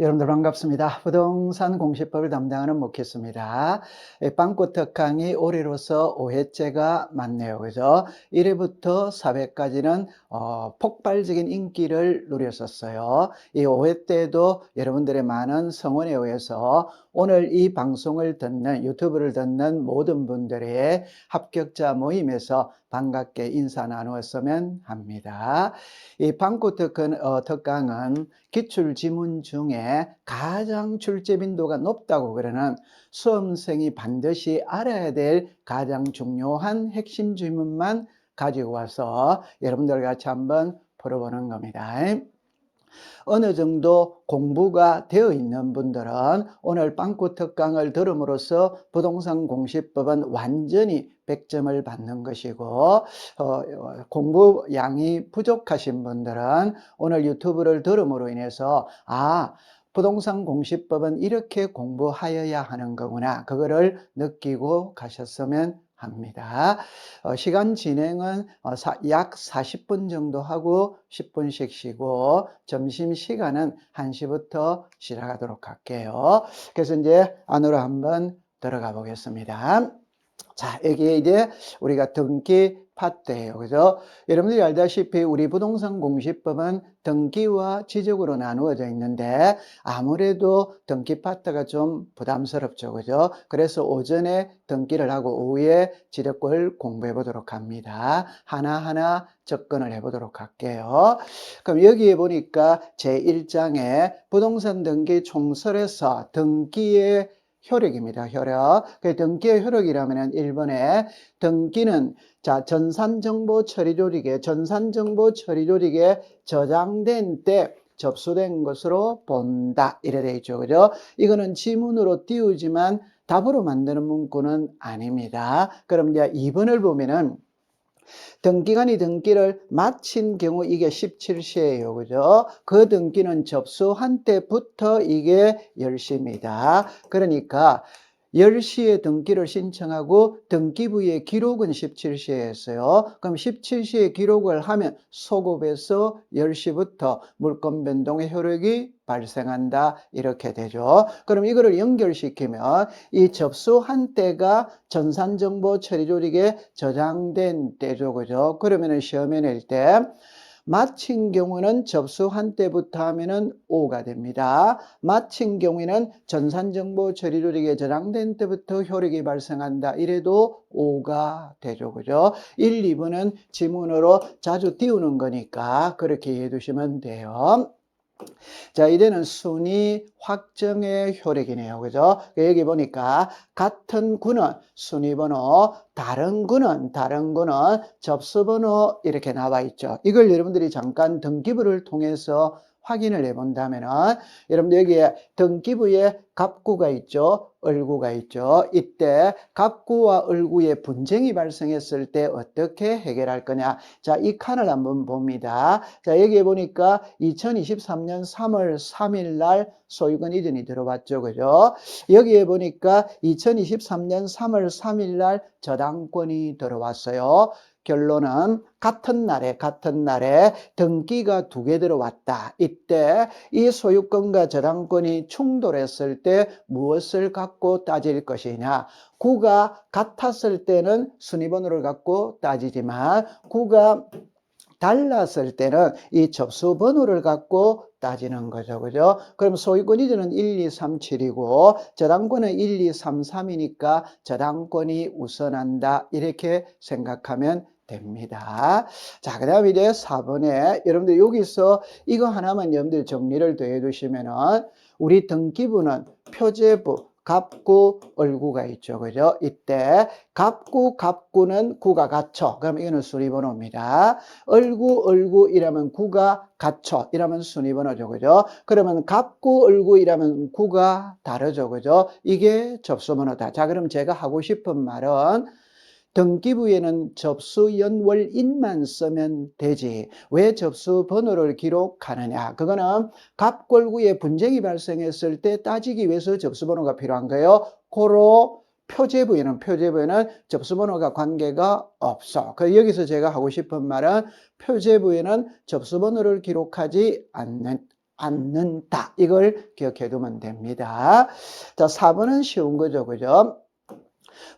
여러분들 반갑습니다. 부동산 공시법을 담당하는 목회수입니다. 빵꾸 특강이 올해로서 5회째가 맞네요. 그죠? 1회부터 4회까지는 폭발적인 인기를 누렸었어요. 이 5회 때도 여러분들의 많은 성원에 의해서 오늘 이 방송을 듣는, 유튜브를 듣는 모든 분들의 합격자 모임에서 반갑게 인사 나누었으면 합니다. 이 빵꾸 특강은 기출지문 중에 가장 출제 빈도가 높다고 그러는 수험생이 반드시 알아야 될 가장 중요한 핵심 지문만 가지고 와서 여러분들 같이 한번 풀어보는 겁니다. 어느 정도 공부가 되어 있는 분들은 오늘 빵꾸 특강을 들음으로써 부동산 공시법은 완전히 100점을 받는 것이고, 공부량이 부족하신 분들은 오늘 유튜브를 들음으로 인해서 부동산 공시법은 이렇게 공부하여야 하는 거구나, 그거를 느끼고 가셨으면 합니다. 시간 진행은 약 40분 정도 하고 10분씩 쉬고 점심시간은 1시부터 시작하도록 할게요. 그래서 이제 안으로 한번 들어가 보겠습니다. 자, 여기에 이제 우리가 등기 파트예요. 그죠? 여러분들이 알다시피 우리 부동산 공시법은 등기와 지적으로 나누어져 있는데 아무래도 등기 파트가 좀 부담스럽죠. 그죠? 그래서 오전에 등기를 하고 오후에 지적을 공부해 보도록 합니다. 하나하나 접근을 해 보도록 할게요. 그럼 여기에 보니까 제1장에 부동산 등기 총설에서 등기의 효력입니다. 효력. 그 등기의 효력이라면 1번에 등기는 전산정보 처리 조직에 저장된 때 접수된 것으로 본다, 이래 돼 있죠. 그죠? 이거는 지문으로 띄우지만 답으로 만드는 문구는 아닙니다. 그럼 이제 2번을 보면은 등기관이 등기를 마친 경우 이게 17시예요. 그죠? 그 등기는 접수한 때부터 이게 10시입니다. 그러니까 10시에 등기를 신청하고 등기부의 기록은 17시에 했어요. 그럼 17시에 기록을 하면 소급해서 10시부터 물권 변동의 효력이 발생한다, 이렇게 되죠. 그럼 이거를 연결시키면 이 접수한 때가 전산정보 처리 조직에 저장된 때죠. 그죠? 그러면은 시험에 낼 때 마친 경우는 접수한 때부터 하면은 5가 됩니다. 마친 경우에는 전산정보 처리 조직에 저장된 때부터 효력이 발생한다, 이래도 5가 되죠. 그죠? 1, 2번은 지문으로 자주 띄우는 거니까 그렇게 이해해 두시면 돼요. 자, 이제는 순위 확정의 효력이네요. 그죠? 여기 보니까 같은 구는 순위번호, 다른 구는 접수번호, 이렇게 나와 있죠. 이걸 여러분들이 잠깐 등기부를 통해서 확인을 해 본다면은 여러분들 여기에 등기부에 갑구가 있죠, 을구가 있죠. 이때 갑구와 을구의 분쟁이 발생했을 때 어떻게 해결할 거냐. 자, 이 칸을 한번 봅니다. 자, 여기에 보니까 2023년 3월 3일 날 소유권 이전이 들어왔죠. 그죠? 여기에 보니까 2023년 3월 3일 날 저당권이 들어왔어요. 결론은 같은 날에 등기가 2개 들어왔다. 이때 이 소유권과 저당권이 충돌했을 때 무엇을 갖고 따질 것이냐. 구가 같았을 때는 순위번호를 갖고 따지지만 구가 달랐을 때는 이 접수번호를 갖고 따지는 거죠. 그죠? 그럼 소유권 이전은 1, 2, 3, 7이고 저당권은 1, 2, 3, 3이니까 저당권이 우선한다, 이렇게 생각하면 됩니다. 자, 그 다음에 이제 4번에 여러분들 여기서 이거 하나만 여러분들 정리를 더 해두시면은 우리 등기부는 표제부, 갑구, 을구가 있죠. 그죠? 이때 갑구는 구가 갖춰. 그럼 이거는 순위번호입니다. 을구, 이라면 구가 갖춰. 이라면 순위번호죠. 그죠? 그러면 갑구, 을구이라면 구가 다르죠. 그죠? 이게 접수번호다. 자, 그럼 제가 하고 싶은 말은 등기부에는 접수연월일만 쓰면 되지 왜 접수번호를 기록하느냐. 그거는 갑골구에 분쟁이 발생했을 때 따지기 위해서 접수번호가 필요한 거예요. 고로 표제부에는 접수번호가 관계가 없어. 여기서 제가 하고 싶은 말은 표제부에는 접수번호를 기록하지 않는 않는다. 이걸 기억해 두면 됩니다. 자, 4번은 쉬운 거죠. 그죠?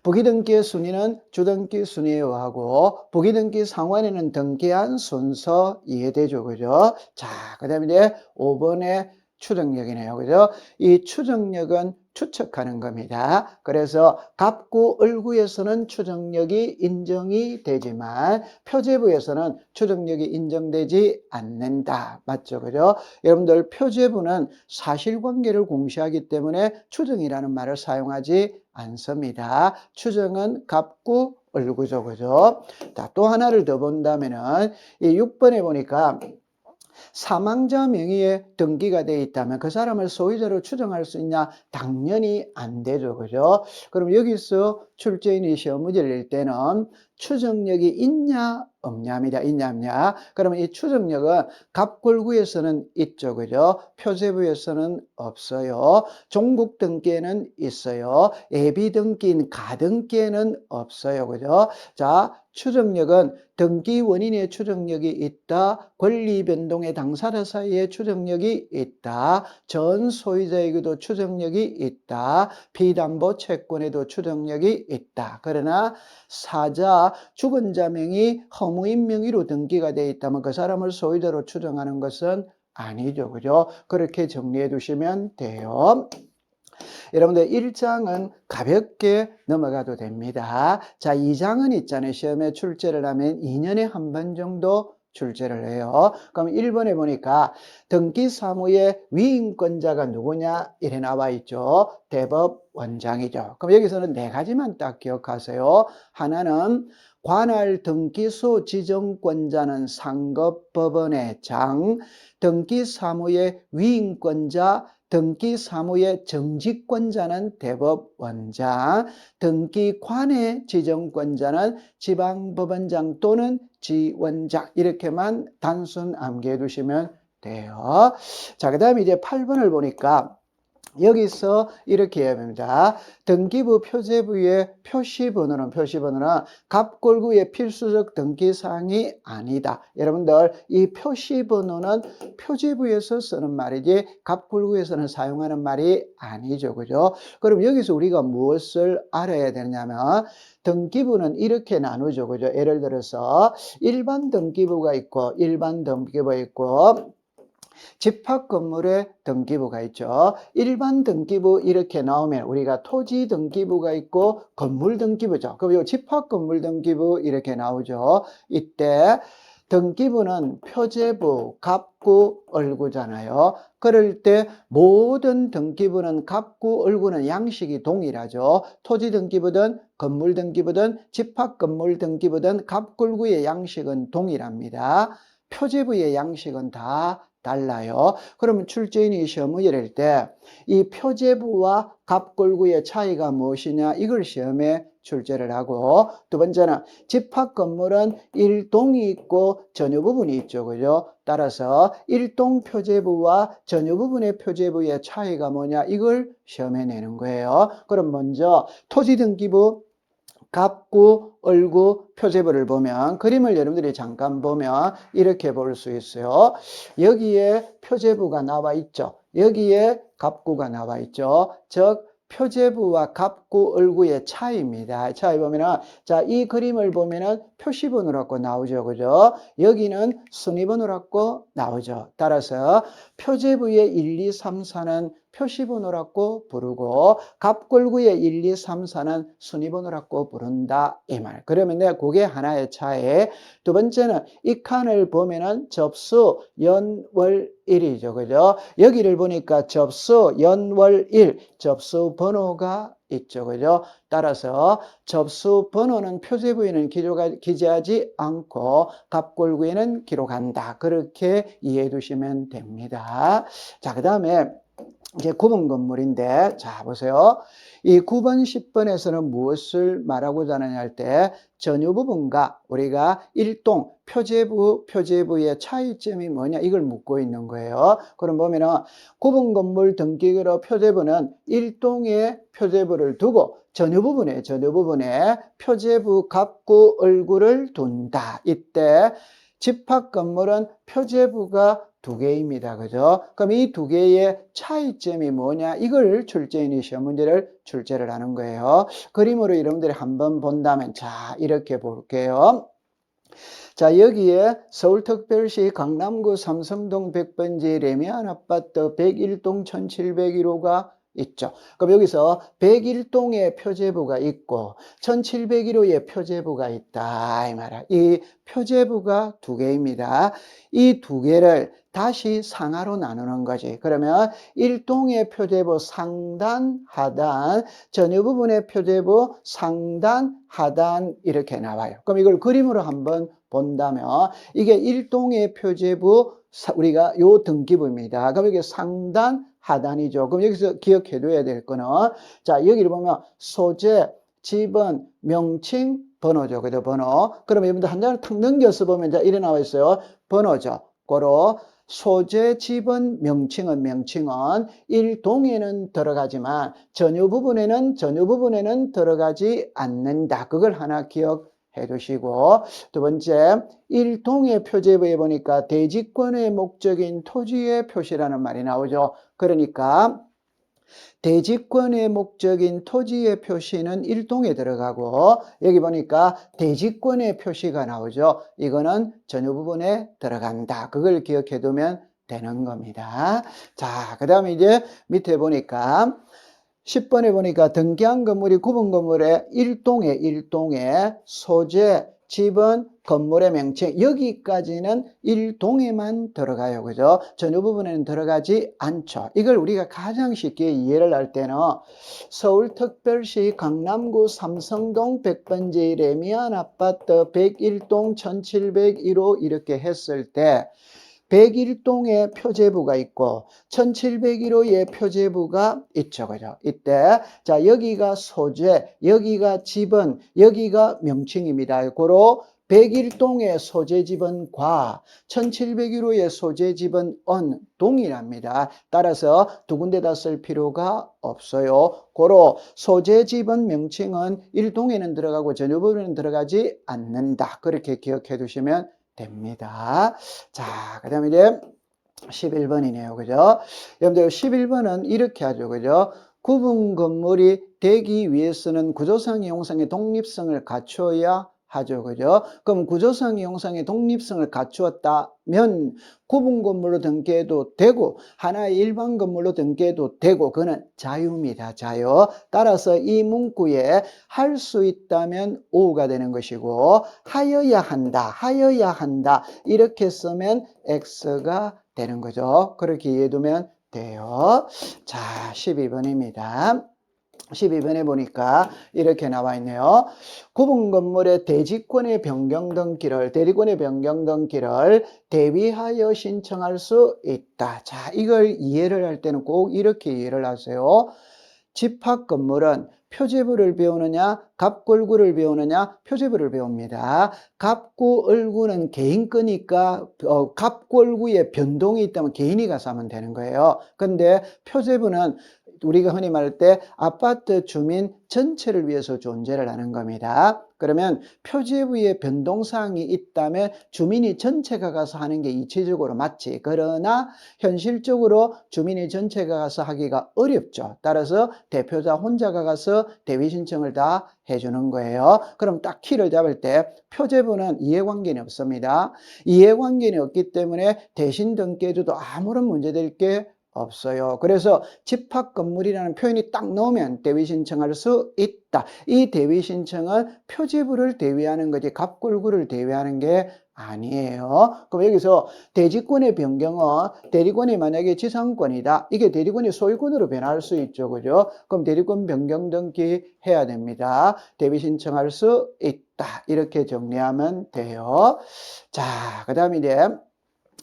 부기등기의 순위는 주등기 순위에 의하고 부기등기 상환에는 등기한 순서 이해되죠. 그죠? 자, 그 다음에 이제 5번의 추정력이네요. 그죠? 이 추정력은 추측하는 겁니다. 그래서 갑구, 을구에서는 추정력이 인정이 되지만 표제부에서는 추정력이 인정되지 않는다. 맞죠? 그죠? 여러분들 표제부는 사실관계를 공시하기 때문에 추정이라는 말을 사용하지 않습니다. 추정은 갑구, 을구죠. 그죠? 자, 또 하나를 더 본다면은 이 6번에 보니까 사망자 명의의 등기가 되어 있다면 그 사람을 소유자로 추정할 수 있냐? 당연히 안 되죠. 그죠? 그럼 여기서 출제인이 시험 문제를 낼 때는 추정력이 있냐 없냐입니다. 있냐 없냐. 그러면 이 추정력은 갑골구에서는 있죠. 그죠? 표제부에서는 없어요. 종국 등기에는 있어요. 예비 등기인 가등기에는 없어요. 그죠? 자, 추정력은 등기 원인의 추정력이 있다. 권리 변동의 당사자 사이에 추정력이 있다. 전 소유자에게도 추정력이 있다. 비담보 채권에도 추정력이 있다. 그러나 사자, 죽은 자 명의 허무인 명의로 등기가 되어 있다면 그 사람을 소유자로 추정하는 것은 아니죠. 그죠? 그렇게 정리해 두시면 돼요. 여러분들 1장은 가볍게 넘어가도 됩니다. 자, 2장은 있잖아요. 시험에 출제를 하면 2년에 한 번 정도 출제를 해요. 그럼 1번에 보니까 등기 사무의 위임권자가 누구냐? 이래 나와 있죠. 대법원장이죠. 그럼 여기서는 네 가지만 딱 기억하세요. 하나는 관할 등기소 지정권자는 상급법원의 장, 등기 사무의 위임권자 등기 사무의 정직권자는 대법원장, 등기관의 지정권자는 지방법원장 또는 지원장 이렇게만 단순 암기해 두시면 돼요. 자, 그 다음에 이제 8번을 보니까 여기서 이렇게 해야 됩니다. 등기부 표제부의 표시번호는 갑골구의 필수적 등기사항이 아니다. 여러분들 이 표시번호는 표제부에서 쓰는 말이지 갑골구에서는 사용하는 말이 아니죠. 그죠? 그럼 여기서 우리가 무엇을 알아야 되냐면 등기부는 이렇게 나누죠. 그죠? 예를 들어서 일반 등기부가 있고 일반 등기부가 있고 집합 건물의 등기부가 있죠. 일반 등기부 이렇게 나오면 우리가 토지 등기부가 있고 건물 등기부죠. 그리고 집합 건물 등기부 이렇게 나오죠. 이때 등기부는 표제부, 갑구, 을구잖아요. 그럴 때 모든 등기부는 갑구, 을구는 양식이 동일하죠. 토지 등기부든 건물 등기부든 집합 건물 등기부든 갑구, 을구의 양식은 동일합니다. 표제부의 양식은 다 달라요. 그러면 출제인이 시험 문제를 낼 때 이 표제부와 갑골구의 차이가 무엇이냐 이걸 시험에 출제를 하고 두 번째는 집합 건물은 일동이 있고 전유 부분이 있죠. 그죠? 따라서 일동 표제부와 전유 부분의 표제부의 차이가 뭐냐 이걸 시험에 내는 거예요. 그럼 먼저 토지 등기부 갑구, 을구, 표제부를 보면 그림을 여러분들이 잠깐 보면 이렇게 볼 수 있어요. 여기에 표제부가 나와 있죠. 여기에 갑구가 나와 있죠. 즉 표제부와 갑구, 을구의 차이입니다. 차이 보면은 자, 이 그림을 보면은 표시번호라고 나오죠. 그죠? 여기는 순위번호라고 나오죠. 따라서 표제부의 1, 2, 3, 4는 표시번호라고 부르고 갑골구의 1, 2, 3, 4는 순위번호라고 부른다 이 말. 그러면 내가 그게 하나의 차이. 두 번째는 이 칸을 보면은 접수 연월일이죠. 그죠? 여기를 보니까 접수 연월일 접수 번호가 있죠. 그죠? 따라서 접수 번호는 표제부에는 기재하지 않고 갑골구에는 기록한다. 그렇게 이해해 두시면 됩니다. 자, 그 다음에 이제 9번 건물인데, 자, 보세요. 이 9번, 10번에서는 무엇을 말하고자 하느냐 할 때, 전유 부분과 우리가 일동, 표제부의 차이점이 뭐냐, 이걸 묻고 있는 거예요. 그럼 보면은 9번 건물 등기로 표제부는 일동의 표제부를 두고, 전유 부분에 표제부, 갑구, 을구를 둔다. 이때 집합 건물은 표제부가 두 개입니다. 그죠? 그럼 이 두 개의 차이점이 뭐냐? 이걸 출제인이 시험 문제를 출제를 하는 거예요. 그림으로 여러분들이 한번 본다면, 자, 이렇게 볼게요. 자, 여기에 서울특별시 강남구 삼성동 100번지 레미안 아파트 101동 1701호가 있죠. 그럼 여기서 101동의 표제부가 있고 1701호의 표제부가 있다 이 말이야. 이 표제부가 두 개입니다. 이 두 개를 다시 상하로 나누는 거지. 그러면 1동의 표제부 상단, 하단, 전유 부분의 표제부 상단, 하단 이렇게 나와요. 그럼 이걸 그림으로 한번 본다면 이게 1동의 표제부 우리가 요 등기부입니다. 그럼 이게 상단, 하단이죠. 그럼 여기서 기억해 둬야 될 거는 자, 여기를 보면 소재, 지번, 명칭, 번호죠. 그죠? 번호. 그럼 여러분들 한 장을 탁 넘겨서 보면 자, 이래 나와 있어요. 번호죠. 고로 소재, 지번, 명칭은 1동에는 들어가지만 전유 부분에는 들어가지 않는다. 그걸 하나 기억해 두시고 두 번째 1동의 표제부에 보니까 대지권의 목적인 토지의 표시라는 말이 나오죠. 그러니까 대지권의 목적인 토지의 표시는 1동에 들어가고 여기 보니까 대지권의 표시가 나오죠. 이거는 전유 부분에 들어간다. 그걸 기억해 두면 되는 겁니다. 자, 그 다음에 이제 밑에 보니까 10번에 보니까 등기한 건물이 구분 건물의 1동에 소재, 지번, 건물의 명칭 여기까지는 1동에만 들어가요. 그죠? 전유 부분에는 들어가지 않죠. 이걸 우리가 가장 쉽게 이해를 할 때는 서울특별시 강남구 삼성동 100번지 레미안 아파트 101동 1701호 이렇게 했을 때 101동의 표제부가 있고 1701호의 표제부가 있죠. 그죠? 이때 자, 여기가 소재, 여기가 지번, 여기가 명칭입니다. 고로 101동의 소재지번과 1701호의 소재지번은 동일합니다. 따라서 두 군데다 쓸 필요가 없어요. 고로 소재지번 명칭은 1동에는 들어가고 전유 부분에는 들어가지 않는다. 그렇게 기억해 두시면 됩니다. 자, 그 다음에 이제 11번이네요. 그죠? 여러분들 11번은 이렇게 하죠. 그죠? 구분 건물이 되기 위해서는 구조상 이용상의 독립성을 갖춰야 하죠. 그죠? 그럼 구조상 이용상의 독립성을 갖추었다면 구분 건물로 등기해도 되고 하나의 일반 건물로 등기해도 되고 그거는 자유입니다. 자유. 따라서 이 문구에 할 수 있다면 O가 되는 것이고 하여야 한다 이렇게 쓰면 X가 되는 거죠. 그렇게 이해해두면 돼요. 자, 12번입니다. 12번에 보니까 이렇게 나와 있네요. 구분 건물의 대지권의 변경 등기를 대위하여 신청할 수 있다. 자, 이걸 이해를 할 때는 꼭 이렇게 이해를 하세요. 집합 건물은 표제부를 배우느냐 갑골구를 배우느냐 표제부를 배웁니다. 갑구을구는 개인 거니까 갑골구에 변동이 있다면 개인이 가서 하면 되는 거예요. 근데 표제부는 우리가 흔히 말할 때 아파트 주민 전체를 위해서 존재를 하는 겁니다. 그러면 표제부에 변동사항이 있다면 주민이 전체가 가서 하는 게 이치적으로 맞지. 그러나 현실적으로 주민이 전체가 가서 하기가 어렵죠. 따라서 대표자 혼자가 가서 대위 신청을 다 해주는 거예요. 그럼 딱 키를 잡을 때 표제부는 이해관계는 없습니다. 이해관계는 없기 때문에 대신 등기해줘도 아무런 문제될 게 없어요. 그래서 집합 건물이라는 표현이 딱 넣으면 대위 신청할 수 있다. 이 대위 신청은 표제부를 대위하는 거지 갑골구를 대위하는 게 아니에요. 그럼 여기서 대지권의 변경은 대리권이 만약에 지상권이다. 이게 대리권이 소유권으로 변할 수 있죠. 그죠? 그럼 대리권 변경 등기 해야 됩니다. 대위 신청할 수 있다. 이렇게 정리하면 돼요. 자, 그 다음에 이제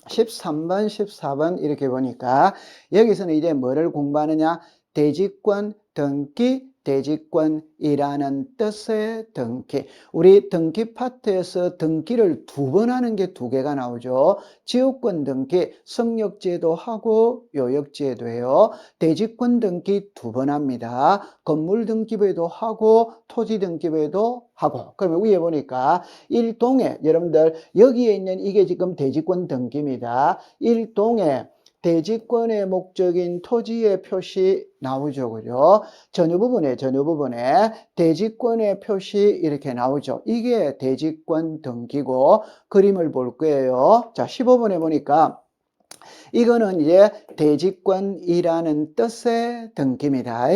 13번, 14번 이렇게 보니까 여기서는 이제 뭐를 공부하느냐? 대지권 등기, 대지권이라는 뜻의 등기. 우리 등기 파트에서 등기를 두 번 하는 게 두 개가 나오죠. 지역권 등기, 성역지에도 하고 요역지에도 해요. 대지권 등기 두 번 합니다. 건물 등기부에도 하고 토지 등기부에도 하고. 그러면 위에 보니까 일동에 여러분들 여기에 있는 이게 지금 대지권 등기입니다. 일동에 대지권의 목적인 토지의 표시 나오죠. 그죠? 전유 부분에 대지권의 표시 이렇게 나오죠. 이게 대지권 등기고 그림을 볼 거예요. 자, 15번에 보니까 이거는 이제 대지권이라는 뜻의 등기입니다.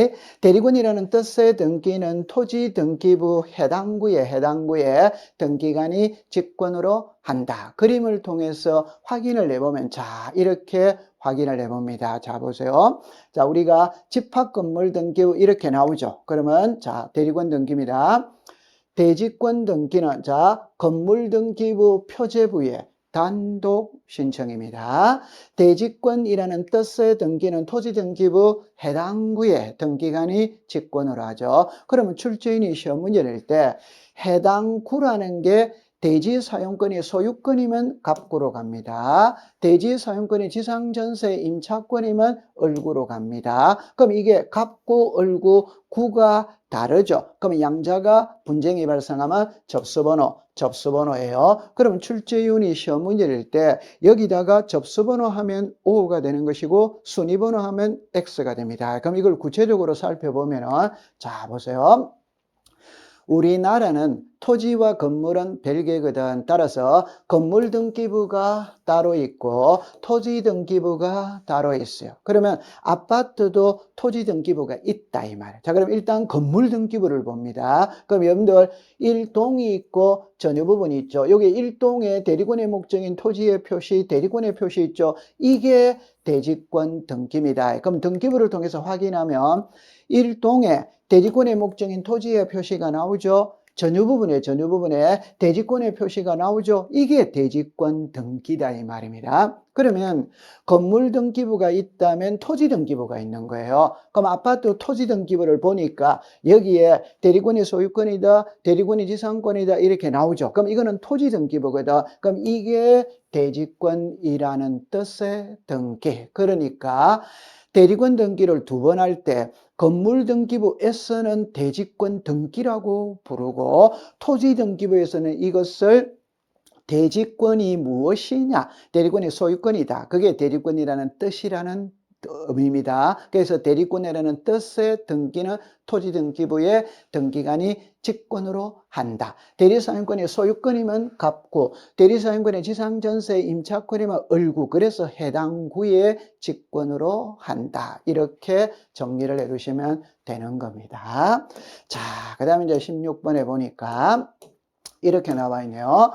대리권이라는 뜻의 등기는 토지 등기부 해당구에 등기관이 직권으로 한다. 그림을 통해서 확인을 해보면 자 이렇게 확인을 해봅니다. 자 보세요. 자 우리가 집합 건물 등기부 이렇게 나오죠. 그러면 자 대리권 등기입니다. 대지권 등기는 자 건물 등기부 표제부에 단독 신청입니다. 대지권이라는 뜻의 등기는 토지등기부 해당 구에 등기관이 직권으로 하죠. 그러면 출제인이 시험 문제 낼 때 해당 구라는 게 대지 사용권이 소유권이면 갑구로 갑니다. 대지 사용권이 지상전세 임차권이면 을구로 갑니다. 그럼 이게 갑구, 을구, 구가 다르죠. 그럼 양자가 분쟁이 발생하면 접수번호예요. 그럼 출제위원이 시험 문제 낼 때 여기다가 접수번호 하면 O가 되는 것이고 순위번호 하면 X가 됩니다. 그럼 이걸 구체적으로 살펴보면은 자 보세요. 우리나라는 토지와 건물은 별개거든. 따라서 건물 등기부가 따로 있고 토지 등기부가 따로 있어요. 그러면 아파트도 토지 등기부가 있다 이 말이에요. 자, 그럼 일단 건물 등기부를 봅니다. 그럼 여러분들 1동이 있고 전유 부분이 있죠. 여기 1동에 대리권의 목적인 토지의 표시, 대리권의 표시 있죠. 이게 대지권 등기입니다. 그럼 등기부를 통해서 확인하면 1동에 대지권의 목적인 토지의 표시가 나오죠. 전유 부분에 대지권의 표시가 나오죠. 이게 대지권 등기다 이 말입니다. 그러면 건물 등기부가 있다면 토지 등기부가 있는 거예요. 그럼 아파트 토지 등기부를 보니까 여기에 대리권이 소유권이다, 대리권이 지상권이다 이렇게 나오죠. 그럼 이거는 토지 등기부거든. 그럼 이게 대지권이라는 뜻의 등기. 그러니까 대리권 등기를 두 번 할 때 건물 등기부에서는 대지권 등기라고 부르고 토지 등기부에서는 이것을 대지권이 무엇이냐? 대리권이 소유권이다. 그게 대리권이라는 뜻이라는 의미입니다. 그래서 대리권이라는 뜻의 등기는 토지 등기부의 등기관이 직권으로 한다. 대리사용권의 소유권이면 갑구, 대리사용권의 지상전세 임차권이면 을구. 그래서 해당 구의 직권으로 한다. 이렇게 정리를 해두시면 되는 겁니다. 자, 그 다음에 이제 16번에 보니까 이렇게 나와 있네요.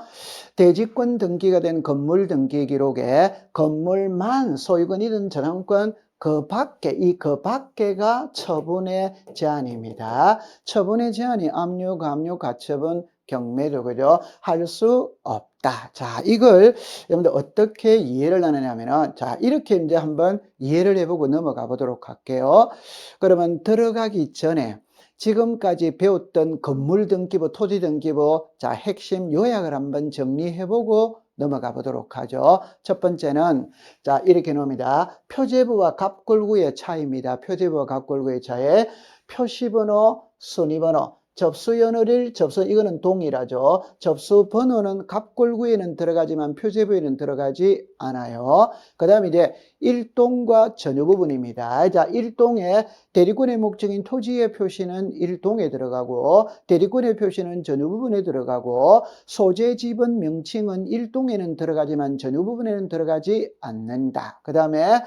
대지권 등기가 된 건물 등기 기록에 건물만 소유권이든 저당권 그 밖에가 처분의 제한입니다. 처분의 제한이 압류, 감류, 가처분, 경매도 그죠? 할 수 없다. 자, 이걸 여러분들 어떻게 이해를 하느냐면은 자, 이렇게 이제 한번 이해를 해보고 넘어가 보도록 할게요. 그러면 들어가기 전에 지금까지 배웠던 건물 등기부, 토지 등기부, 자, 핵심 요약을 한번 정리해보고 넘어가 보도록 하죠. 첫 번째는, 자, 이렇게 놓습니다. 표제부와 갑골구의 차이입니다. 표제부와 갑골구의 차이. 표시번호, 순위번호. 접수연월일, 이거는 동일하죠. 접수번호는 갑골구에는 들어가지만 표제부에는 들어가지 않아요. 그 다음에 이제 일동과 전유 부분입니다. 자, 일동에 대리권의 목적인 토지의 표시는 일동에 들어가고 대리권의 표시는 전유 부분에 들어가고 소재 지분 명칭은 일동에는 들어가지만 전유 부분에는 들어가지 않는다. 그 다음에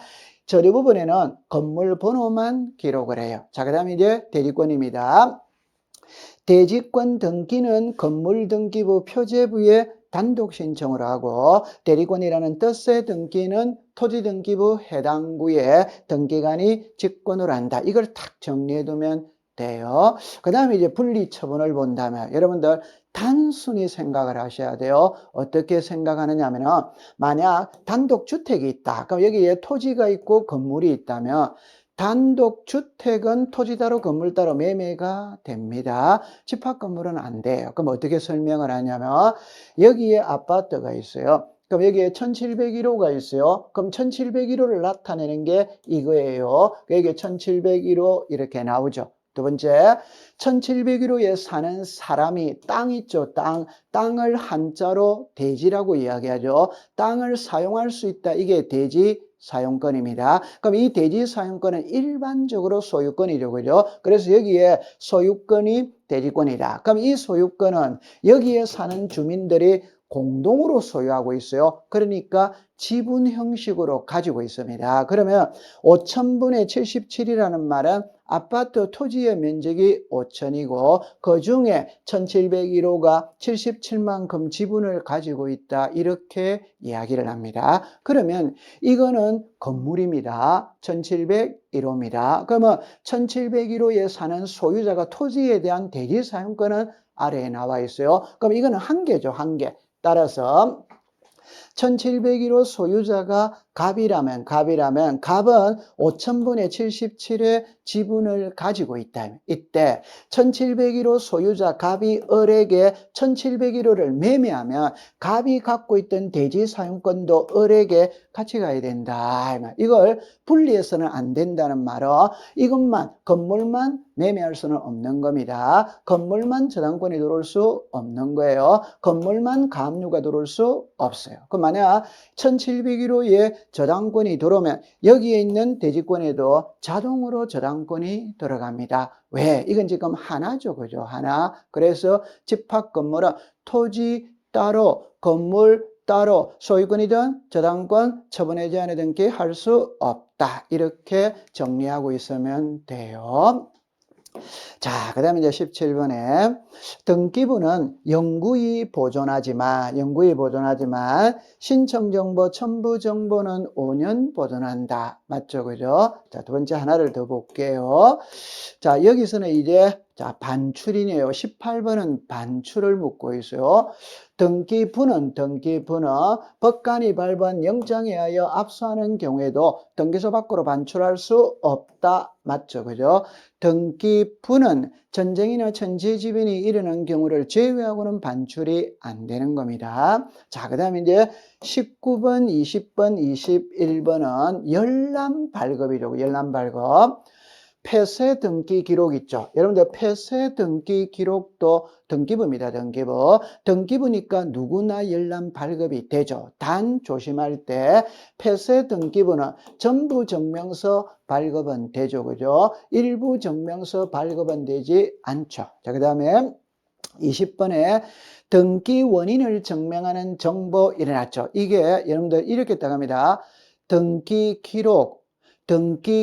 전유 부분에는 건물 번호만 기록을 해요. 자, 그 다음에 이제 대리권입니다. 대지권 등기는 건물 등기부 표제부에 단독 신청을 하고 대리권이라는 뜻의 등기는 토지 등기부 해당 구에 등기관이 직권을 한다. 이걸 탁 정리해 두면 돼요. 그 다음에 이제 분리 처분을 본다면 여러분들 단순히 생각을 하셔야 돼요. 어떻게 생각하느냐 하면 만약 단독주택이 있다. 그럼 여기에 토지가 있고 건물이 있다면 단독 주택은 토지 따로 건물 따로 매매가 됩니다. 집합 건물은 안 돼요. 그럼 어떻게 설명을 하냐면 여기에 아파트가 있어요. 그럼 여기에 1701호가 있어요. 그럼 1701호를 나타내는 게 이거예요. 여기에 1701호 이렇게 나오죠. 두 번째, 1701호에 사는 사람이 땅 있죠. 땅을 한자로 대지라고 이야기하죠. 땅을 사용할 수 있다. 이게 대지 사용권입니다. 그럼 이 대지 사용권은 일반적으로 소유권이죠. 그죠? 그래서 여기에 소유권이 대지권이다. 그럼 이 소유권은 여기에 사는 주민들이 공동으로 소유하고 있어요. 그러니까 지분 형식으로 가지고 있습니다. 그러면 5,000분의 77이라는 말은 아파트 토지의 면적이 5,000이고 그 중에 1701호가 77만큼 지분을 가지고 있다. 이렇게 이야기를 합니다. 그러면 이거는 건물입니다. 1701호입니다. 그러면 1701호에 사는 소유자가 토지에 대한 대지 사용권은 아래에 나와 있어요. 그럼 이거는 한 개죠. 한 개. 따라서 1701호 소유자가 갑은 5,000분의 77의 지분을 가지고 있다. 이때 1701호 소유자 갑이 을에게 1701호를 매매하면 갑이 갖고 있던 대지 사용권도 을에게 같이 가야 된다. 이걸 분리해서는 안 된다는 말은 이것만 건물만 매매할 수는 없는 겁니다. 건물만 저당권이 들어올 수 없는 거예요. 건물만 가압류가 들어올 수 없어요. 그럼 만약 1701호에 저당권이 들어오면 여기에 있는 대지권에도 자동으로 저당권이 들어갑니다. 왜? 이건 지금 하나죠. 그죠? 하나. 그래서 집합 건물은 토지 따로, 건물 따로 소유권이든 저당권, 처분의 제한에 등기 할 수 없다. 이렇게 정리하고 있으면 돼요. 자, 그 다음에 이제 17번에 등기부는 영구히 보존하지만 신청정보, 첨부정보는 5년 보존한다. 맞죠? 그죠? 자, 두 번째 하나를 더 볼게요. 자, 여기서는 이제 자, 반출이네요. 18번은 반출을 묻고 있어요. 등기부는 법관이 발부한 영장에 하여 압수하는 경우에도 등기소 밖으로 반출할 수 없다. 맞죠? 그죠? 등기부는 전쟁이나 천재지변이 일어난 경우를 제외하고는 반출이 안 되는 겁니다. 자, 그 다음에 이제 19번, 20번, 21번은 열람 발급이죠. 열람 발급. 폐쇄 등기 기록 있죠. 여러분들 폐쇄 등기 기록도 등기부입니다. 등기부니까 누구나 열람 발급이 되죠. 단 조심할 때 폐쇄 등기부는 전부 증명서 발급은 되죠. 그죠? 일부 증명서 발급은 되지 않죠. 자, 그 다음에 20번에 등기 원인을 증명하는 정보 일어났죠. 이게 여러분들 이렇게 따갑니다. 등기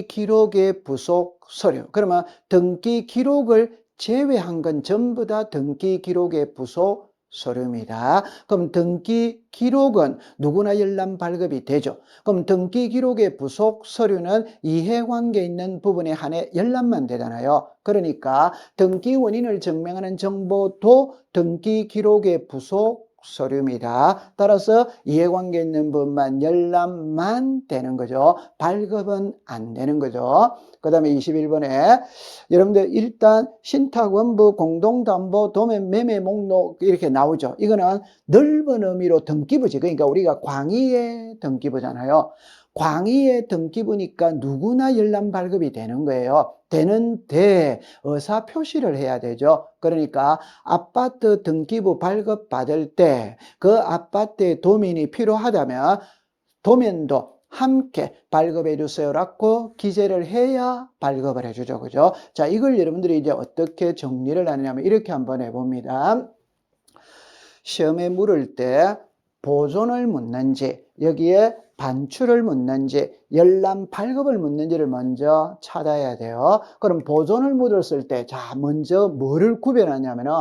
기록의 부속 서류. 그러면 등기 기록을 제외한 건 전부 다 등기 기록의 부속 서류입니다. 그럼 등기 기록은 누구나 열람 발급이 되죠. 그럼 등기 기록의 부속 서류는 이해관계 있는 부분에 한해 열람만 되잖아요. 그러니까 등기 원인을 증명하는 정보도 등기 기록의 부속 서류입니다. 따라서 이해관계 있는 부분만 열람만 되는 거죠. 발급은 안 되는 거죠. 그 다음에 21번에 여러분들 일단 신탁원부 공동담보 도면 매매 목록 이렇게 나오죠. 이거는 넓은 의미로 등기부지. 그러니까 우리가 광의의 등기부잖아요. 광의의 등기부니까 누구나 열람 발급이 되는 거예요. 되는데 의사 표시를 해야 되죠. 그러니까 아파트 등기부 발급 받을 때 그 아파트의 도면이 필요하다면 도면도 함께 발급해 주세요라고 기재를 해야 발급을 해주죠. 그죠? 자, 이걸 여러분들이 이제 어떻게 정리를 하느냐면 이렇게 한번 해봅니다. 시험에 물을 때 보존을 묻는지, 여기에 반출을 묻는지, 열람 발급을 묻는지를 먼저 찾아야 돼요. 그럼 보존을 묻었을 때, 자, 먼저 뭐를 구별하냐면은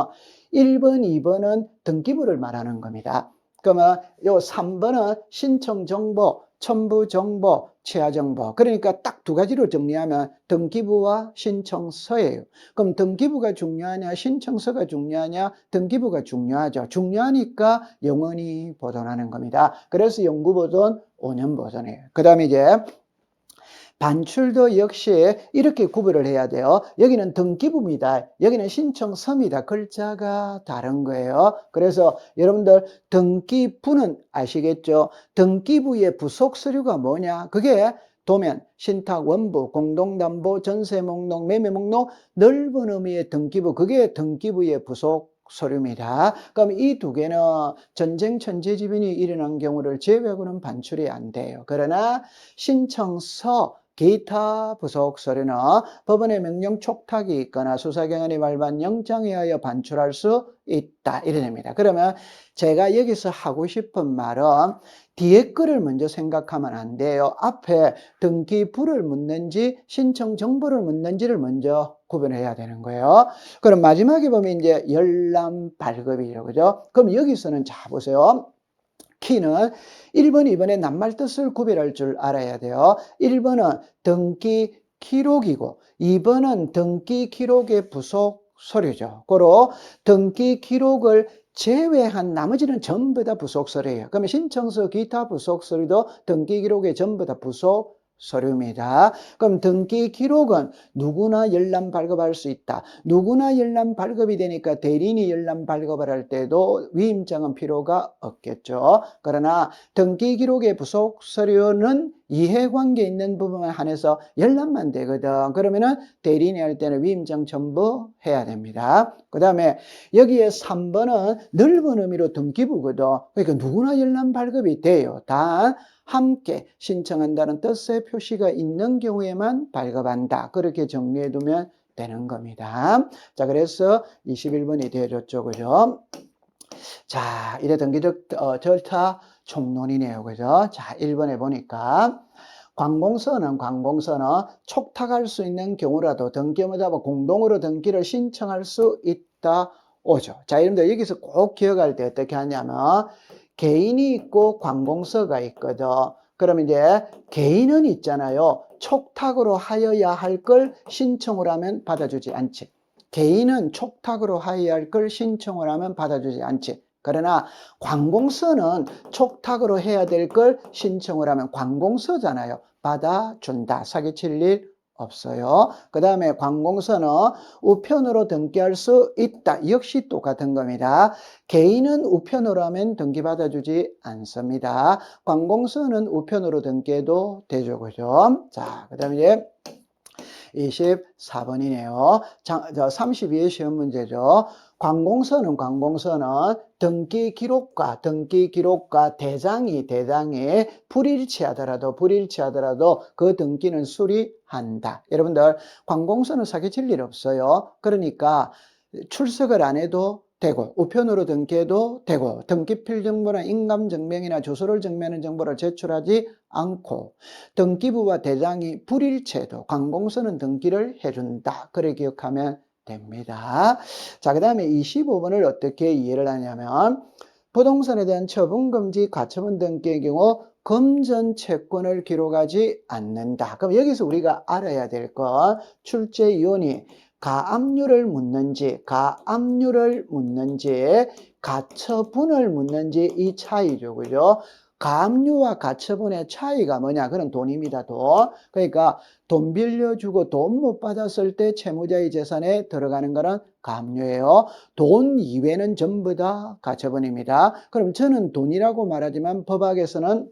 1번, 2번은 등기부를 말하는 겁니다. 그러면 요 3번은 신청정보, 첨부정보, 취하정보. 그러니까 딱 두 가지로 정리하면 등기부와 신청서예요. 그럼 등기부가 중요하냐, 신청서가 중요하냐? 등기부가 중요하죠. 중요하니까 영원히 보존하는 겁니다. 그래서 영구보존, 5년 보존이에요. 그 다음에 이제 반출도 역시 이렇게 구별을 해야 돼요. 여기는 등기부입니다. 여기는 신청서입니다. 글자가 다른 거예요. 그래서 여러분들 등기부는 아시겠죠? 등기부의 부속 서류가 뭐냐? 그게 도면, 신탁, 원부, 공동담보, 전세 목록, 매매 목록, 넓은 의미의 등기부, 그게 등기부의 부속 서류입니다. 그럼 이 두 개는 전쟁 천재지변이 일어난 경우를 제외하고는 반출이 안 돼요. 그러나 신청서, 기타 부속 서류는 법원의 명령 촉탁이 있거나 수사기관이 발부한 영장에 의하여 반출할 수 있다. 이래 됩니다. 그러면 제가 여기서 하고 싶은 말은 뒤에 거를 먼저 생각하면 안 돼요. 앞에 등기부를 묻는지 신청 정보를 묻는지를 먼저 구분해야 되는 거예요. 그럼 마지막에 보면 이제 열람 발급이죠. 그죠? 그럼 여기서는 자 보세요. 키는 1번, 2번의 낱말 뜻을 구별할 줄 알아야 돼요. 1번은 등기 기록이고 2번은 등기 기록의 부속 서류죠. 고로 등기 기록을 제외한 나머지는 전부 다 부속 서류예요. 그러면 신청서 기타 부속 서류도 등기 기록의 전부 다 부속 서류입니다. 그럼 등기 기록은 누구나 열람 발급할 수 있다. 누구나 열람 발급이 되니까 대리인이 열람 발급을 할 때도 위임장은 필요가 없겠죠. 그러나 등기 기록의 부속 서류는 이해관계 있는 부분에 한해서 열람만 되거든. 그러면은 대리인이 할 때는 위임장 첨부 해야 됩니다. 그 다음에 여기에 3번은 넓은 의미로 등기부거든. 그러니까 누구나 열람 발급이 돼요. 단 함께 신청한다는 뜻의 표시가 있는 경우에만 발급한다. 그렇게 정리해 두면 되는 겁니다. 자, 그래서 21번이 되어졌죠. 그죠? 자, 이래 등기적 절차 총론이네요. 그죠? 자, 1번에 보니까 관공서는 촉탁할 수 있는 경우라도 등기업자 공동으로 등기를 신청할 수 있다. 오죠. 자, 여러분들 여기서 꼭 기억할 때 어떻게 하냐면 개인이 있고 관공서가 있거든. 그럼 이제 개인은 있잖아요. 촉탁으로 하여야 할 걸 신청을 하면 받아주지 않지. 개인은 촉탁으로 하여야 할 걸 신청을 하면 받아주지 않지. 그러나 관공서는 촉탁으로 해야 될 걸 신청을 하면 관공서잖아요. 받아준다. 사기칠 일 없어요. 그 다음에 관공서는 우편으로 등기할 수 있다. 역시 똑같은 겁니다. 개인은 우편으로 하면 등기 받아주지 않습니다. 관공서는 우편으로 등기해도 되죠. 그죠? 자, 그 다음에 이제 24번이네요. 32의 시험 문제죠. 관공서는 등기 기록과 대장이 불일치하더라도 그 등기는 수리한다. 여러분들 관공서는 사기칠 일 없어요. 그러니까 출석을 안 해도 되고 우편으로 등기해도 되고 등기필 정보나 인감증명이나 주소를 증명하는 정보를 제출하지 않고 등기부와 대장이 불일치해도 관공서는 등기를 해준다. 그래 기억하면 됩니다. 자, 그 다음에 25번을 어떻게 이해를 하냐면 부동산에 대한 처분금지 가처분 등기의 경우 금전 채권을 기록하지 않는다. 그럼 여기서 우리가 알아야 될 건 출제위원이 가압류를 묻는지 가처분을 묻는지 이 차이죠. 그죠? 가압류와 가처분의 차이가 뭐냐? 그건 돈입니다. 돈. 그러니까 돈 빌려주고 돈 못 받았을 때 채무자의 재산에 들어가는 거는 가압류예요. 돈 이외는 전부 다 가처분입니다. 그럼 저는 돈이라고 말하지만 법학에서는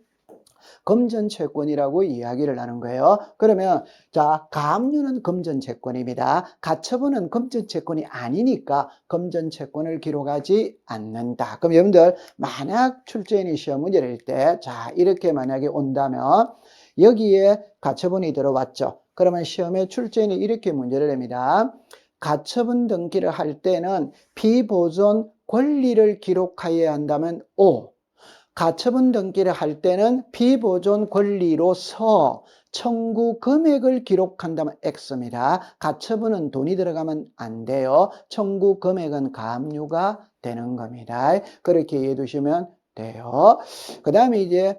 금전채권이라고 이야기를 하는 거예요. 그러면 자, 가압류는 금전채권입니다. 가처분은 금전채권이 아니니까 금전채권을 기록하지 않는다. 그럼 여러분들 만약 출제인이 시험 문제를 낼 때 자, 이렇게 만약에 온다면 여기에 가처분이 들어왔죠. 그러면 시험에 출제인이 이렇게 문제를 냅니다. 가처분 등기를 할 때는 피보존 권리를 기록하여야 한다면 O, 가처분 등기를 할 때는 피보존 권리로서 청구 금액을 기록한다면 X입니다. 가처분은 돈이 들어가면 안 돼요. 청구 금액은 가압류가 되는 겁니다. 그렇게 이해해 두시면 돼요. 그 다음에 이제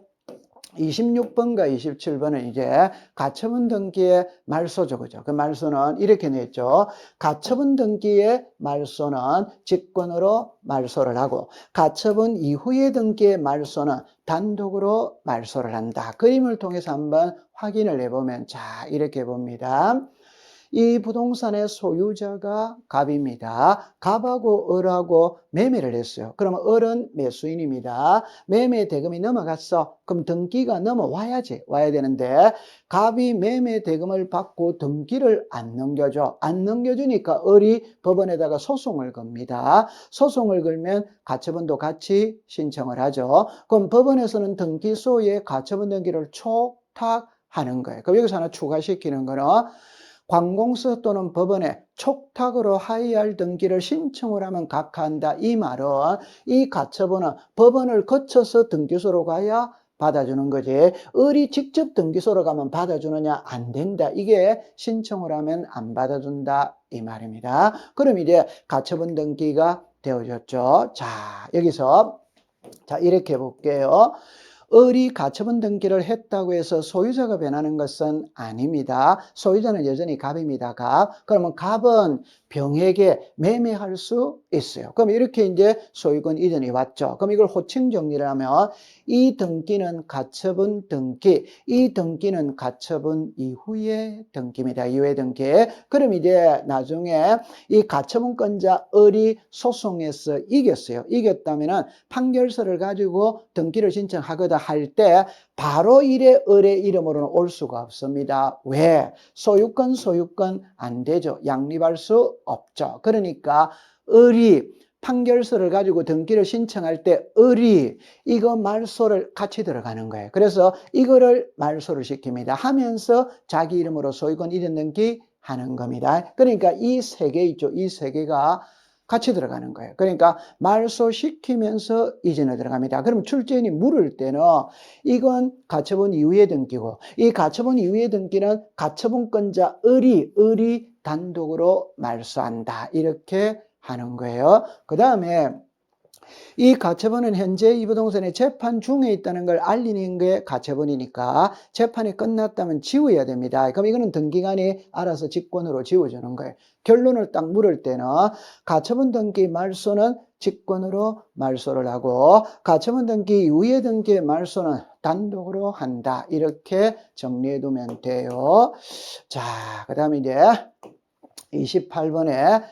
26번과 27번은 이제 가처분 등기의 말소죠. 그죠? 그 말소는 이렇게 냈죠. 가처분 등기의 말소는 직권으로 말소를 하고, 가처분 이후의 등기의 말소는 단독으로 말소를 한다. 그림을 통해서 한번 확인을 해보면, 자, 이렇게 봅니다. 이 부동산의 소유자가 갑입니다. 갑하고 을하고 매매를 했어요. 그러면 을은 매수인입니다. 매매 대금이 넘어갔어. 그럼 등기가 넘어와야지. 와야 되는데 갑이 매매 대금을 받고 등기를 안 넘겨줘. 안 넘겨주니까 을이 법원에다가 소송을 겁니다. 소송을 걸면 가처분도 같이 신청을 하죠. 그럼 법원에서는 등기소에 가처분 등기를 촉탁하는 거예요. 그럼 여기서 하나 추가시키는 거는 관공서 또는 법원에 촉탁으로 하이할 등기를 신청을 하면 각하한다. 이 말은 이 가처분은 법원을 거쳐서 등기소로 가야 받아주는 거지. 을이 직접 등기소로 가면 받아주느냐? 안 된다. 이게 신청을 하면 안 받아준다. 이 말입니다. 그럼 이제 가처분 등기가 되어졌죠. 자, 여기서 자, 이렇게 볼게요. 을이 가처분 등기를 했다고 해서 소유자가 변하는 것은 아닙니다. 소유자는 여전히 갑입니다. 갑. 그러면 갑은 병에게 매매할 수 있어요. 그럼 이렇게 이제 소유권 이전이 왔죠. 그럼 이걸 호칭 정리를 하면 이 등기는 가처분 등기, 이 등기는 가처분 이후의 등기입니다. 이후의 등기. 그럼 이제 나중에 이 가처분권자 을이 소송에서 이겼어요. 이겼다면은 판결서를 가지고 등기를 신청하거나 할 때 바로 일의 을의 이름으로는 올 수가 없습니다. 왜? 소유권 안 되죠. 양립할 수 없죠. 그러니까 을이 판결서를 가지고 등기를 신청할 때 을이 이거 말소를 같이 들어가는 거예요. 그래서 이거를 말소를 시킵니다. 하면서 자기 이름으로 소유권 이전 등기 하는 겁니다. 그러니까 이 세 개 있죠. 이 세 개가 같이 들어가는 거예요. 그러니까 말소시키면서 이전에 들어갑니다. 그럼 출제인이 물을 때는 이건 가처분 이후의 등기고, 이 가처분 이후의 등기는 가처분권자 을이 단독으로 말소한다. 이렇게 하는 거예요. 그 다음에 이 가처분은 현재 이 부동산의 재판 중에 있다는 걸 알리는 게 가처분이니까 재판이 끝났다면 지워야 됩니다. 그럼 이거는 등기관이 알아서 직권으로 지워주는 거예요. 결론을 딱 물을 때는 가처분 등기 말소는 직권으로 말소를 하고 가처분 등기 이후의 등기의 말소는 단독으로 한다. 이렇게 정리해 두면 돼요. 자, 그 다음에 이제 28번에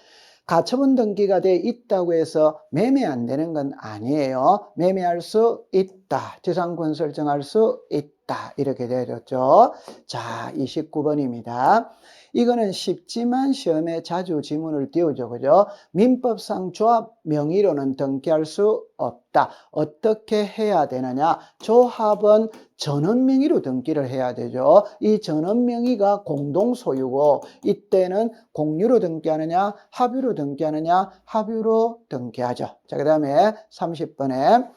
가처분 등기가 돼 있다고 해서 매매 안 되는 건 아니에요. 매매할 수 있다. 지상권 설정할 수 있다. 이렇게 되어졌죠. 자, 29번입니다. 이거는 쉽지만 시험에 자주 지문을 띄우죠. 그죠? 민법상 조합 명의로는 등기할 수 없다. 어떻게 해야 되느냐? 조합은 전원 명의로 등기를 해야 되죠. 이 전원 명의가 공동 소유고 이때는 공유로 등기하느냐, 합유로 등기하느냐, 합유로 등기하죠. 자, 그 다음에 30번에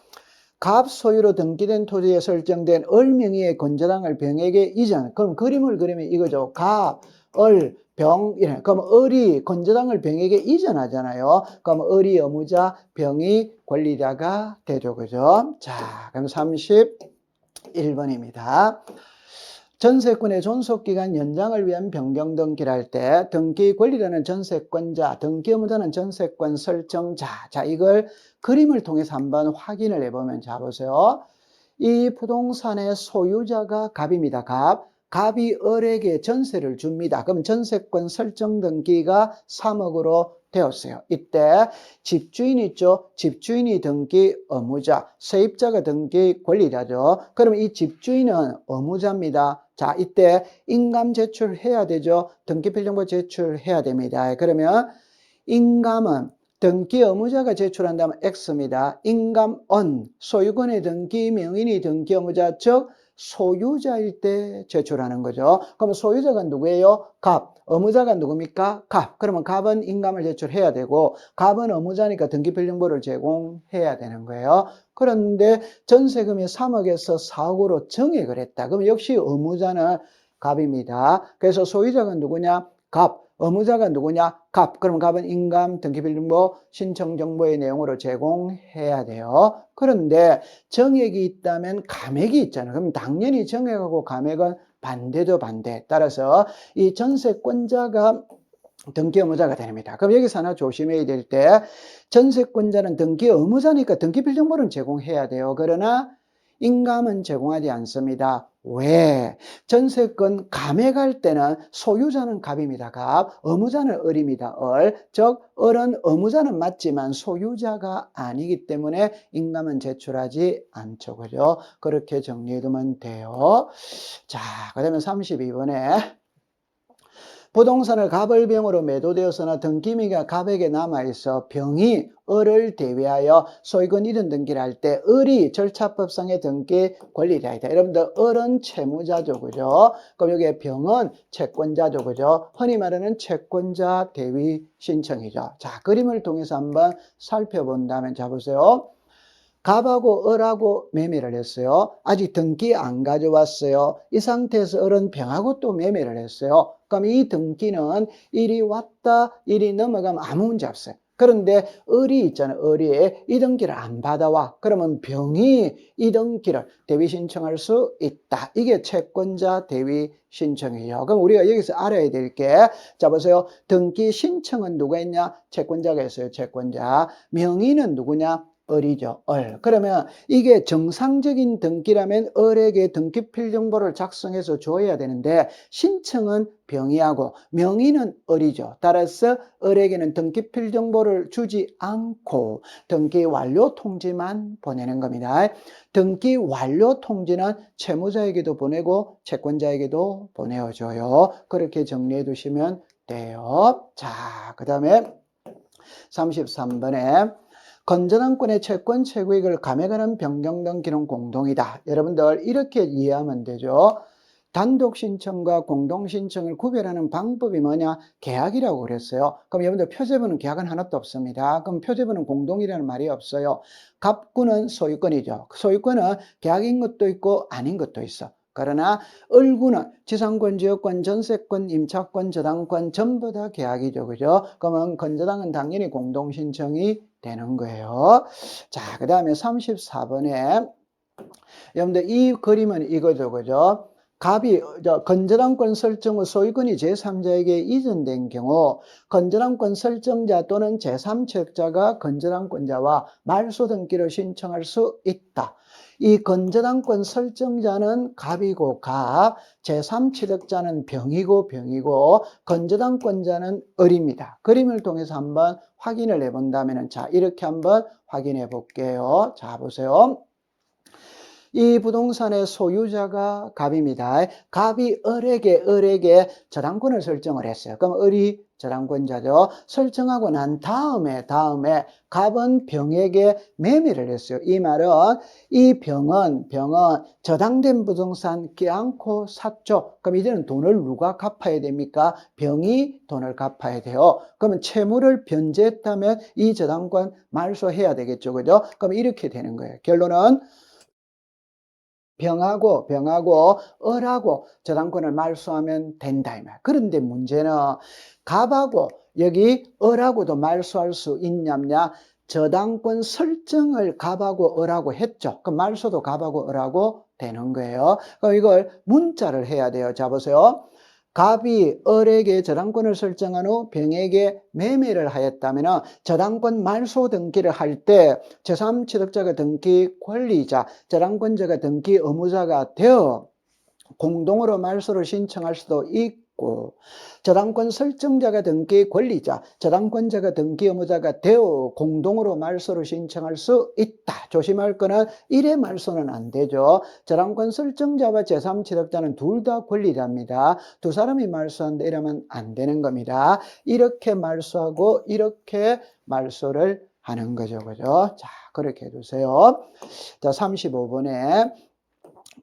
갑 소유로 등기된 토지에 설정된 을 명의의 건저당을 병에게 이전. 그럼 그림을 그리면 이거죠. 갑, 을, 병, 이래. 그럼 을이 건저당을 병에게 이전하잖아요. 그럼 을이 의무자, 병이 권리자가 되죠. 그죠? 자, 그럼 31번입니다. 전세권의 존속기간 연장을 위한 변경 등기를 할 때 등기 권리자는 전세권자, 등기 의무자는 전세권 설정자. 자, 이걸 그림을 통해서 한번 확인을 해보면, 자, 보세요. 이 부동산의 소유자가 갑입니다. 갑이 을에게 전세를 줍니다. 그럼 전세권 설정 등기가 3억으로 되었어요. 이때 집주인 있죠? 집주인이 등기 의무자, 세입자가 등기 권리자죠. 그럼 이 집주인은 의무자입니다. 자, 이때 인감 제출해야 되죠? 등기필정보 제출해야 됩니다. 그러면 인감은 등기 의무자가 제출한다면 X입니다. 인감은 소유권의 등기 명인이 등기 의무자, 즉 소유자일 때 제출하는 거죠. 그럼 소유자가 누구예요? 갑. 의무자가 누굽니까? 갑. 그러면 갑은 인감을 제출해야 되고 갑은 의무자니까 등기필정보를 제공해야 되는 거예요. 그런데 전세금이 3억에서 4억으로 정액을 했다. 그럼 역시 의무자는 갑입니다. 그래서 소유자가 누구냐? 갑. 의무자가 누구냐? 갑. 그럼 갑은 인감, 등기빌딩부, 신청정보의 내용으로 제공해야 돼요. 그런데 정액이 있다면 감액이 있잖아요. 그럼 당연히 정액하고 감액은 반대도 반대. 따라서 이 전세권자가 등기 의무자가 됩니다. 그럼 여기서 하나 조심해야 될 때 전세권자는 등기 의무자니까 등기빌딩부는 제공해야 돼요. 그러나 인감은 제공하지 않습니다. 왜? 전세권 감액할 때는 소유자는 갑입니다. 갑. 의무자는 을입니다. 을. 즉 을은 의무자는 맞지만 소유자가 아니기 때문에 인감은 제출하지 않죠. 그죠? 그렇게 정리해 두면 돼요. 자, 그다음에 32번에 부동산을 갑을 병으로 매도되었으나 등기미가 갑에게 남아있어 병이 을을 대위하여 소유권 이전 등기를 할 때 을이 절차법상의 등기 권리자이다. 여러분들 을은 채무자죠. 그죠? 그럼 여기에 병은 채권자죠. 그죠? 흔히 말하는 채권자 대위 신청이죠. 자, 그림을 통해서 한번 살펴본다면 자 보세요. 갑하고 을하고 매매를 했어요. 아직 등기 안 가져왔어요. 이 상태에서 을은 병하고 또 매매를 했어요. 그럼 이 등기는 일이 왔다 일이 넘어가면 아무 문제 없어요. 그런데 을이 있잖아요. 을이 이 등기를 안 받아와. 그러면 병이 이 등기를 대위 신청할 수 있다. 이게 채권자 대위 신청이에요. 그럼 우리가 여기서 알아야 될 게, 자 보세요. 등기 신청은 누가 했냐? 채권자가 했어요. 채권자. 명의는 누구냐? 을이죠. 을. 그러면 이게 정상적인 등기라면 을에게 등기필 정보를 작성해서 줘야 되는데 신청은 병이하고 명의는 을이죠. 따라서 을에게는 등기필 정보를 주지 않고 등기 완료 통지만 보내는 겁니다. 등기 완료 통지는 채무자에게도 보내고 채권자에게도 보내줘요. 그렇게 정리해 두시면 돼요. 자, 그 다음에 33번에 건전한권의 채권 채무액을 감액하는 변경 등기는 공동이다. 여러분들 이렇게 이해하면 되죠. 단독 신청과 공동 신청을 구별하는 방법이 뭐냐? 계약이라고 그랬어요. 그럼 여러분들 표제부는 계약은 하나도 없습니다. 그럼 표제부는 공동이라는 말이 없어요. 갑구는 소유권이죠. 소유권은 계약인 것도 있고 아닌 것도 있어. 그러나 을구는 지상권, 지역권, 전세권, 임차권, 저당권 전부 다 계약이죠. 그죠? 그러면 건저당은 당연히 공동 신청이 되는 거예요. 자, 그 다음에 34번에 여러분들 이 그림은 이거죠. 그죠? 갑이 건전한권 설정 후 소유권이 제3자에게 이전된 경우 건전한권 설정자 또는 제3채권자가 건전한권자와 말소 등기를 신청할 수 있다. 이 건전한권 설정자는 갑이고 갑, 제3취득자는 병이고 병이고 건전한권자는 을입니다. 그림을 통해서 한번 확인을 해본다면 자 이렇게 한번 확인해 볼게요. 자 보세요. 이 부동산의 소유자가 갑입니다. 갑이 을에게 저당권을 설정을 했어요. 그럼 을이 저당권자죠. 설정하고 난 다음에 갑은 병에게 매매를 했어요. 이 말은 이 병은 저당된 부동산 껴안고 샀죠. 그럼 이제는 돈을 누가 갚아야 됩니까? 병이 돈을 갚아야 돼요. 그러면 채무를 변제했다면 이 저당권 말소해야 되겠죠. 그죠? 그럼 이렇게 되는 거예요. 결론은 병하고 을하고 저당권을 말소하면 된다 이 말. 그런데 문제는 갑하고 여기 을하고도 말소할 수 있냐냐? 저당권 설정을 갑하고 을하고 했죠. 그럼 말소도 갑하고 을하고 되는 거예요. 그럼 이걸 문자를 해야 돼요. 자 보세요. 갑이 을에게 저당권을 설정한 후 병에게 매매를 하였다면 저당권 말소 등기를 할 때 제3취득자가 등기 권리자, 저당권자가 등기 의무자가 되어 공동으로 말소를 신청할 수도 있고 저당권 설정자가 등기 권리자, 저당권자가 등기 의무자가 되어 공동으로 말소를 신청할 수 있다. 조심할 거는 1회 말소는 안 되죠. 저당권 설정자와 제3취득자는 둘 다 권리자입니다. 두 사람이 말소한다 이러면 안 되는 겁니다. 이렇게 말소하고 이렇게 말소를 하는 거죠. 그죠? 자, 그렇게 해주세요. 자, 35번에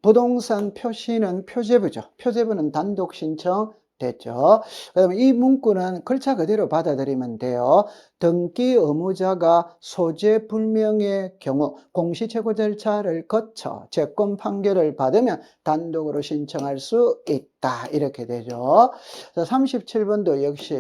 부동산 표시는 표제부죠. 표제부는 단독 신청 됐죠. 그 다음에 이 문구는 글자 그대로 받아들이면 돼요. 등기 의무자가 소재 불명의 경우 공시최고 절차를 거쳐 채권 판결을 받으면 단독으로 신청할 수 있다. 있다. 이렇게 되죠. 37번도 역시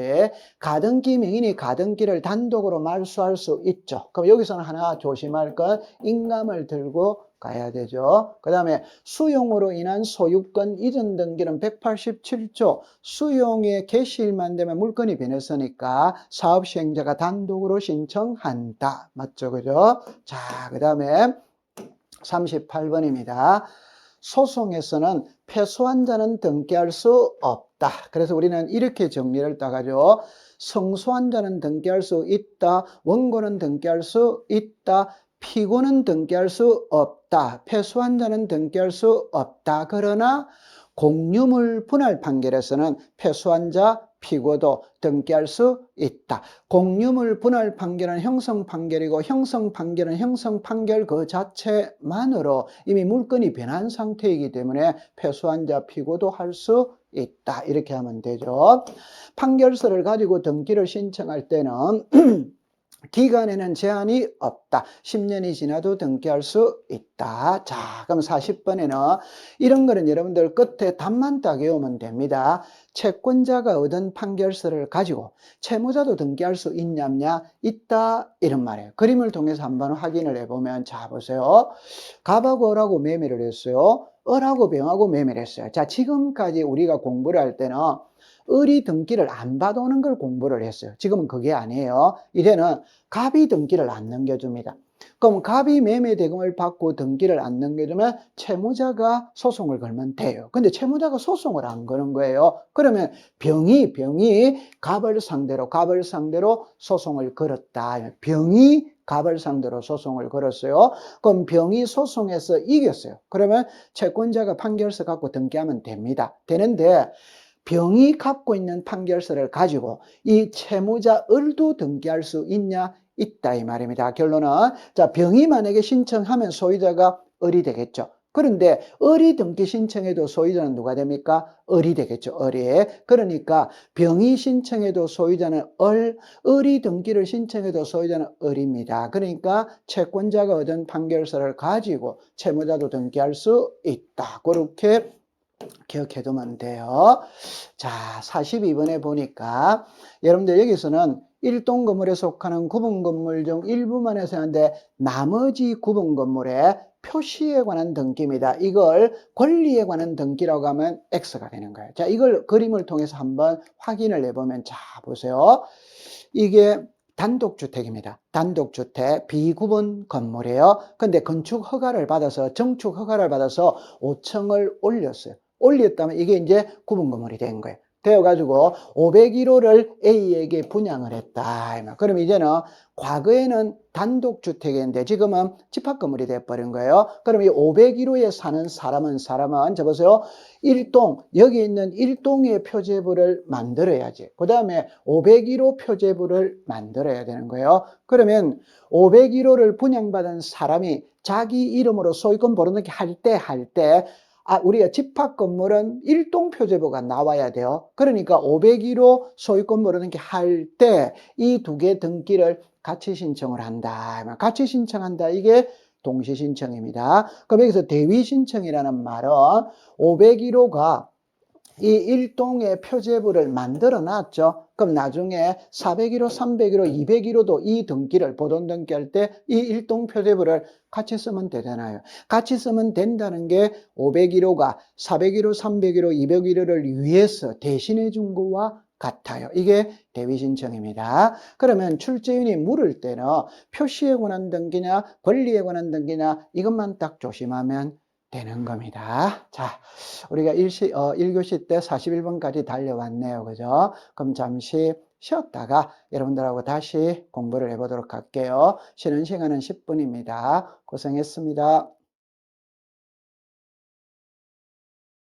가등기 명인이 가등기를 단독으로 말소할 수 있죠. 그럼 여기서는 하나 조심할 건 인감을 들고 가야 되죠. 그 다음에 수용으로 인한 소유권 이전 등기는 187조 수용의 개시일만 되면 물건이 변했으니까 사업시행자가 단독으로 신청한다. 맞죠? 그죠? 자, 그 다음에 38번입니다. 소송에서는 패소한 자는 등기할 수 없다. 그래서 우리는 이렇게 정리를 따가죠. 성소한 자는 등기할 수 있다. 원고는 등기할 수 있다. 피고는 등기할 수 없다. 패소한 자는 등기할 수 없다. 그러나 공유물 분할 판결에서는 패소한 자, 피고도 등기할 수 있다. 공유물 분할 판결은 형성 판결이고 형성 판결은 형성 판결 그 자체만으로 이미 물건이 변한 상태이기 때문에 패소한 자, 피고도 할 수 있다. 이렇게 하면 되죠. 판결서를 가지고 등기를 신청할 때는 기간에는 제한이 없다. 10년이 지나도 등기할 수 있다. 자, 그럼 40번에는 이런 거는 여러분들 끝에 답만 딱 외우면 됩니다. 채권자가 얻은 판결서를 가지고 채무자도 등기할 수 있냐냐? 있다. 이런 말이에요. 그림을 통해서 한번 확인을 해보면 자, 보세요. 갑하고 을하고 매매를 했어요. 을하고 병하고 매매를 했어요. 자, 지금까지 우리가 공부를 할 때는 을이 등기를 안 받아오는 걸 공부를 했어요. 지금은 그게 아니에요. 이제는 갑이 등기를 안 넘겨줍니다. 그럼 갑이 매매 대금을 받고 등기를 안 넘겨주면 채무자가 소송을 걸면 돼요. 근데 채무자가 소송을 안 거는 거예요. 그러면 병이 갑을 상대로 소송을 걸었다. 병이 갑을 상대로 소송을 걸었어요. 그럼 병이 소송에서 이겼어요. 그러면 채권자가 판결서 갖고 등기하면 됩니다. 되는데 병이 갖고 있는 판결서를 가지고 이 채무자 을도 등기할 수 있냐? 있다 이 말입니다. 결론은 자, 병이 만약에 신청하면 소유자가 을이 되겠죠. 그런데 을이 등기 신청해도 소유자는 누가 됩니까? 을이 되겠죠. 을이. 그러니까 병이 신청해도 소유자는 을이 등기를 신청해도 소유자는 을입니다. 그러니까 채권자가 얻은 판결서를 가지고 채무자도 등기할 수 있다. 그렇게 기억해두면 돼요. 자, 42번에 보니까 여러분들 여기서는 일동 건물에 속하는 구분 건물 중 일부만 해서 하는데 나머지 구분 건물의 표시에 관한 등기입니다. 이걸 권리에 관한 등기라고 하면 X가 되는 거예요. 자, 이걸 그림을 통해서 한번 확인을 해보면 자, 보세요. 이게 단독주택입니다. 단독주택 비구분 건물이에요. 근데 건축 허가를 받아서 정축 허가를 받아서 5층을 올렸어요. 올렸다면 이게 이제 구분 건물이 된 거예요. 되어가지고 501호를 A에게 분양을 했다. 그럼 이제는 과거에는 단독주택이었는데 지금은 집합건물이 돼버린 거예요. 그럼 이 501호에 사는 사람은 저 보세요. 1동, 여기 있는 1동의 표제부를 만들어야지. 그 다음에 501호 표제부를 만들어야 되는 거예요. 그러면 501호를 분양받은 사람이 자기 이름으로 소유권 벌어넣기 할 때 우리가 집합 건물은 1동 표제부가 나와야 돼요. 그러니까 501호 소유권 벌어넣기 할 때 이 두 개 등기를 같이 신청을 한다. 같이 신청한다. 이게 동시신청입니다. 그럼 여기서 대위신청이라는 말은 501호가 이 일동의 표제부를 만들어 놨죠. 그럼 나중에 401호, 301호, 201호도 이 등기를 보존 등기할 때 이 일동 표제부를 같이 쓰면 되잖아요. 같이 쓰면 된다는 게 501호가 401호, 301호, 201호를 위해서 대신해 준 거와 같아요. 이게 대위신청입니다. 그러면 출제인이 물을 때는 표시에 관한 등기냐 권리에 관한 등기냐 이것만 딱 조심하면 되는 겁니다. 자, 우리가 1교시 때 41번까지 달려왔네요. 그죠? 그럼 잠시 쉬었다가 여러분들하고 다시 공부를 해보도록 할게요. 쉬는 시간은 10분입니다. 고생했습니다.